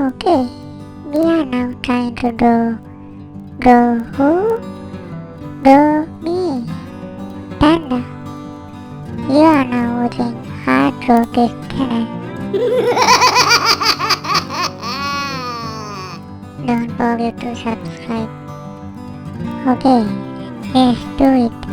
Okay, we are now trying to draw who? Draw me, Panda. You are now watching Hard Rocket channel. Don't forget to subscribe. Okay, let's do it.